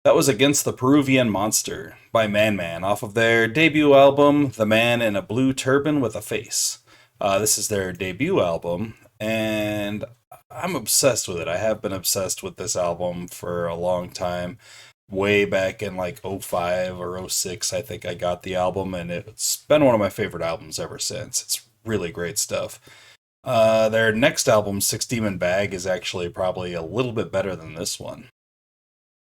That was Against the Peruvian Monster by Man Man off of their debut album, The Man in a Blue Turban with a Face. This is their debut album, and I'm obsessed with it. I have been obsessed with this album for a long time. Way back in like '05 or '06, I think I got the album, and it's been one of my favorite albums ever since. It's really great stuff. Their next album, Six Demon Bag, is actually probably a little bit better than this one.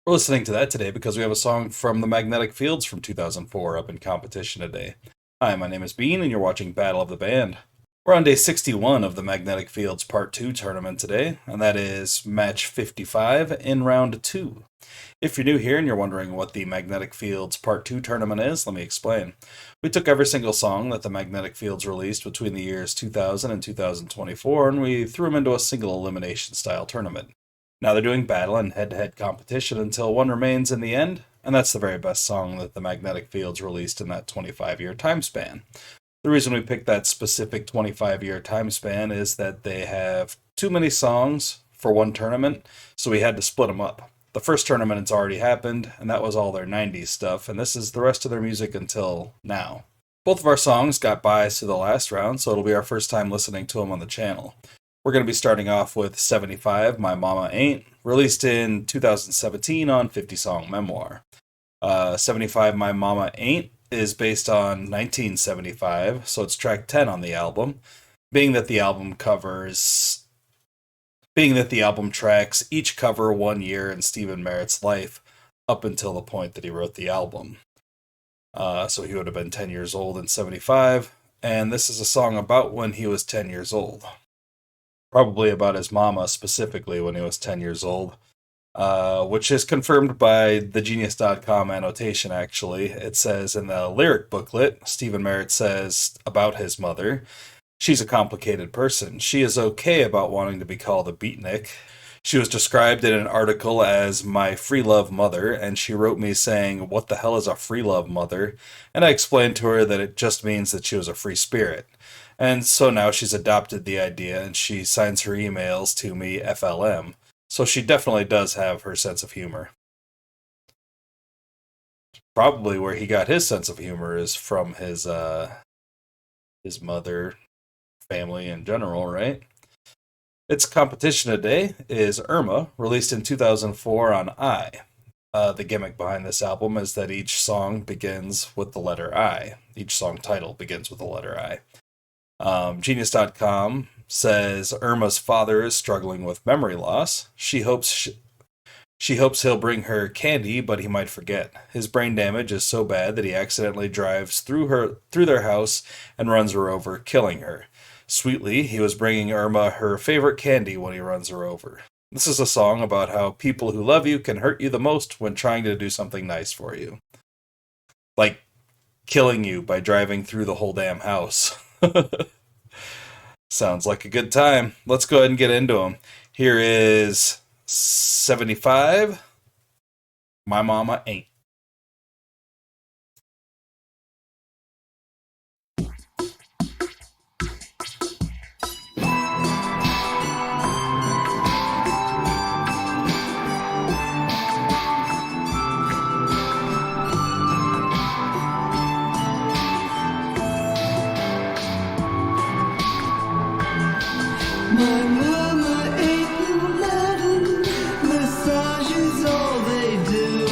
We're listening to that today because we have a song from the Magnetic Fields from 2004 up in competition today. Hi, my name is Bean, and you're watching Battle of the Band. We're on day 61 of the Magnetic Fields Part 2 tournament today, and that is match 55 in round 2. If you're new here and you're wondering what the Magnetic Fields Part 2 tournament is, let me explain. We took every single song that the Magnetic Fields released between the years 2000 and 2024, and we threw them into a single elimination style tournament. Now they're doing battle and head-to-head competition until one remains in the end, and that's the very best song that the Magnetic Fields released in that 25-year time span. The reason we picked that specific 25-year time span is that they have too many songs for one tournament, so we had to split them up. The first tournament has already happened, and that was all their 90s stuff, and this is the rest of their music until now. Both of our songs got buys to the last round, so it'll be our first time listening to them on the channel. We're going to be starting off with 75, My Mama Ain't, released in 2017 on 50 Song Memoir. 75, My Mama Ain't is based on 1975, so it's track 10 on the album, being that the album tracks each cover 1 year in Stephen Merritt's life up until the point that he wrote the album. So he would have been 10 years old in 75, and this is a song about when he was 10 years old. Probably about his mama specifically when he was 10 years old, which is confirmed by the Genius.com annotation, actually. It says in the lyric booklet, Stephen Merritt says about his mother, "She's a complicated person. She is okay about wanting to be called a beatnik. She was described in an article as my free love mother, and she wrote me saying, 'What the hell is a free love mother?' And I explained to her that it just means that she was a free spirit. And so now she's adopted the idea, and she signs her emails to me FLM. So she definitely does have her sense of humor." Probably where he got his sense of humor is from his mother, family in general, right? Its competition today is Irma, released in 2004 on I. The gimmick behind this album is that each song begins with the letter I. Each song title begins with the letter I. Genius.com says Irma's father is struggling with memory loss. She hopes he'll bring her candy, but he might forget. His brain damage is so bad that he accidentally drives through their house and runs her over, killing her. Sweetly, he was bringing Irma her favorite candy when he runs her over. This is a song about how people who love you can hurt you the most when trying to do something nice for you. Like killing you by driving through the whole damn house. Sounds like a good time. Let's go ahead and get into them. Here is 75, My Mama Ain't. My mama ain't no Latin, massage is all they do.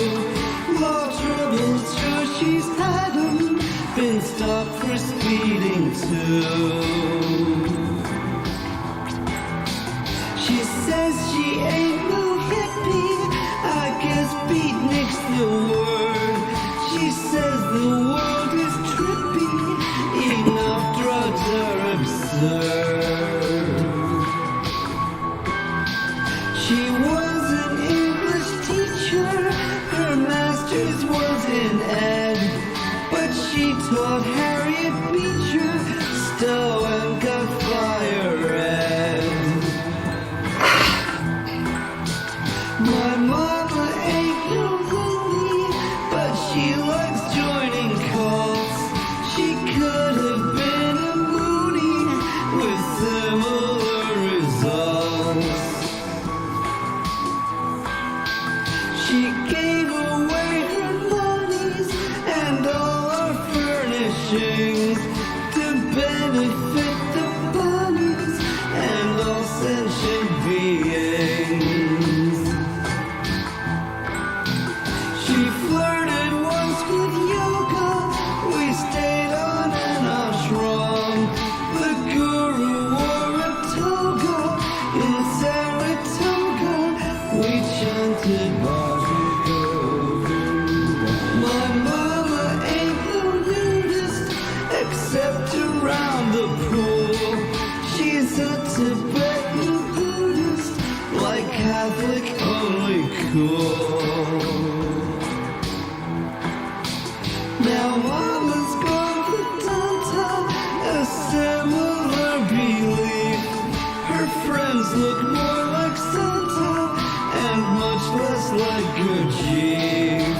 More troubles, sure she's had 'em, been stopped for speeding too. She says she ain't no hippie, I guess beatnik's the word. She says the world is trippy, enough drugs are absurd. She was an English teacher, her master's was in ed, but she taught Harriet Beecher, Stowe and got fire red. My mama ain't no loony, but she likes joining cults. She could have been a Mooney with similar results. She gave a In Saratoga, we chanted Bajika. My mama ain't no nudist, except around the pool. She's a Tibetan Buddhist, like Catholic, only cool. Now mama's gone for downtown, a similar belief. Her friends look more like Santa and much less like Gurdjieff.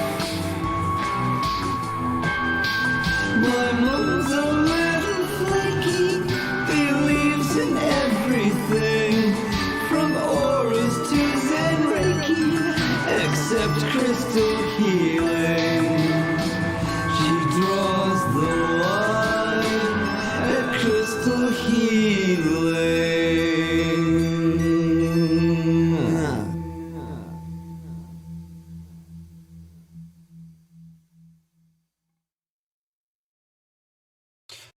My mom's a little flaky, believes in everything, from auras to Zen Reiki, except crystal healing. She draws the line at crystal healing.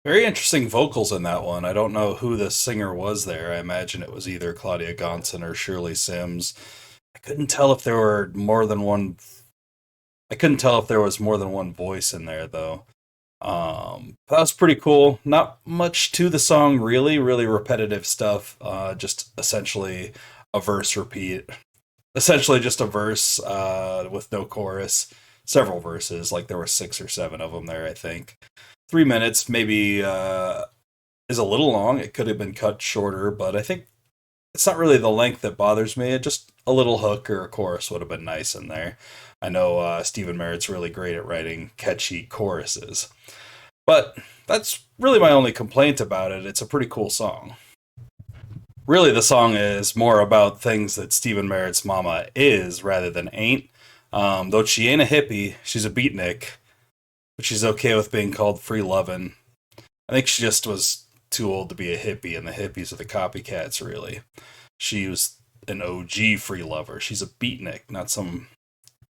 Very interesting vocals in that one. I don't know who the singer was there. I imagine it was either Claudia Gonson or Shirley Sims. I couldn't tell if there were more than one. I couldn't tell if there was more than one voice in there though. That was pretty cool. Not much to the song, really. Really repetitive stuff. Just essentially a verse repeat. Essentially just a verse with no chorus. Several verses, like there were 6 or 7 of them there, I think. 3 minutes maybe is a little long. It could have been cut shorter, but I think it's not really the length that bothers me. It just a little hook or a chorus would have been nice in there. I know Stephen Merritt's really great at writing catchy choruses. But that's really my only complaint about it. It's a pretty cool song. Really, the song is more about things that Stephen Merritt's mama is rather than ain't. Though she ain't a hippie, she's a beatnik, but she's okay with being called free lovin'. I think she just was too old to be a hippie, and the hippies are the copycats, really. She was an OG free lover. She's a beatnik, not some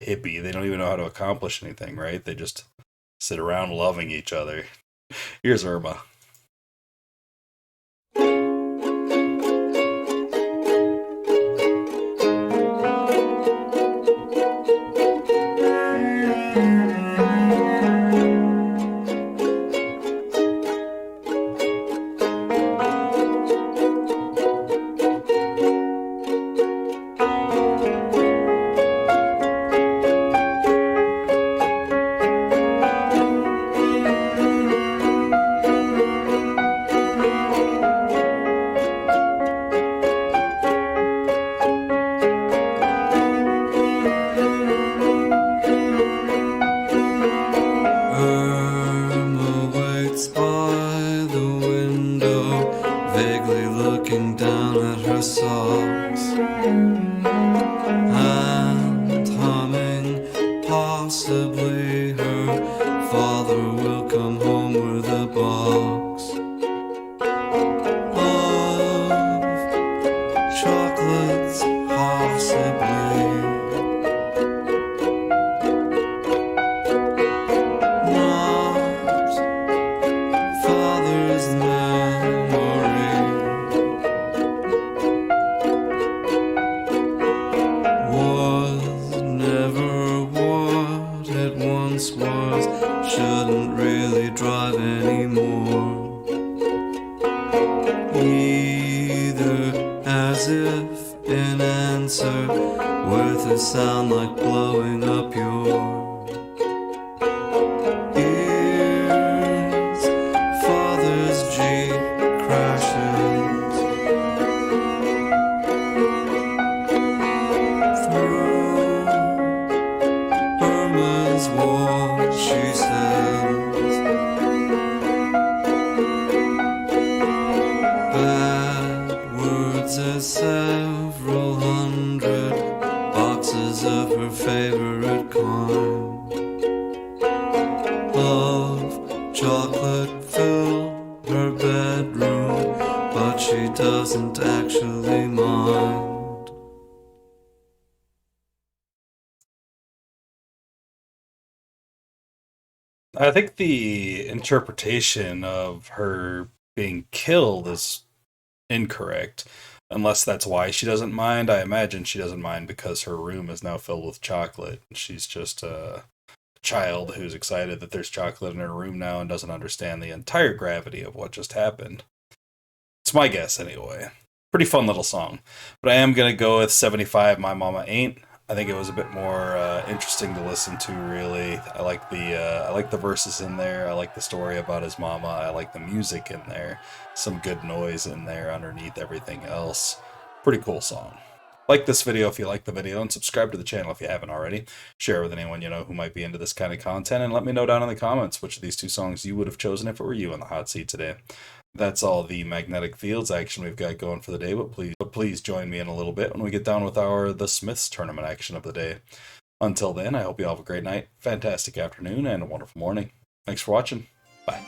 hippie. They don't even know how to accomplish anything, right? They just sit around loving each other. Here's Irma. Irma waits by the window, vaguely looking down at her socks, and humming, possibly her father will come home with a box of chocolates, possibly. Not father's memory was never what it once was. Shouldn't really drive anymore, either, as if in answer, worth a sound like blowing up your ears. Father's Jeep crashes through Irma's wall, she says. Bad words as several hundred boxes of her favorite kind of chocolate fill her bedroom, but she doesn't actually mind. I think the interpretation of her being killed is incorrect. Unless that's why she doesn't mind. I imagine she doesn't mind because her room is now filled with chocolate. She's just a child who's excited that there's chocolate in her room now and doesn't understand the entire gravity of what just happened. It's my guess, anyway. Pretty fun little song. But I am going to go with 75 My Mama Ain't. I think it was a bit more interesting to listen to, really. I like the verses in there. I like the story about his mama. I like the music in there. Some good noise in there underneath everything else. Pretty cool song. Like this video if you like the video, and subscribe to the channel if you haven't already. Share with anyone you know who might be into this kind of content, and let me know down in the comments which of these two songs you would have chosen if it were you on the hot seat today. That's all the magnetic fields action we've got going for the day, but please join me in a little bit when we get down with our The Smiths tournament action of the day. Until then, I hope you all have a great night, fantastic afternoon, and a wonderful morning. Thanks for watching. Bye.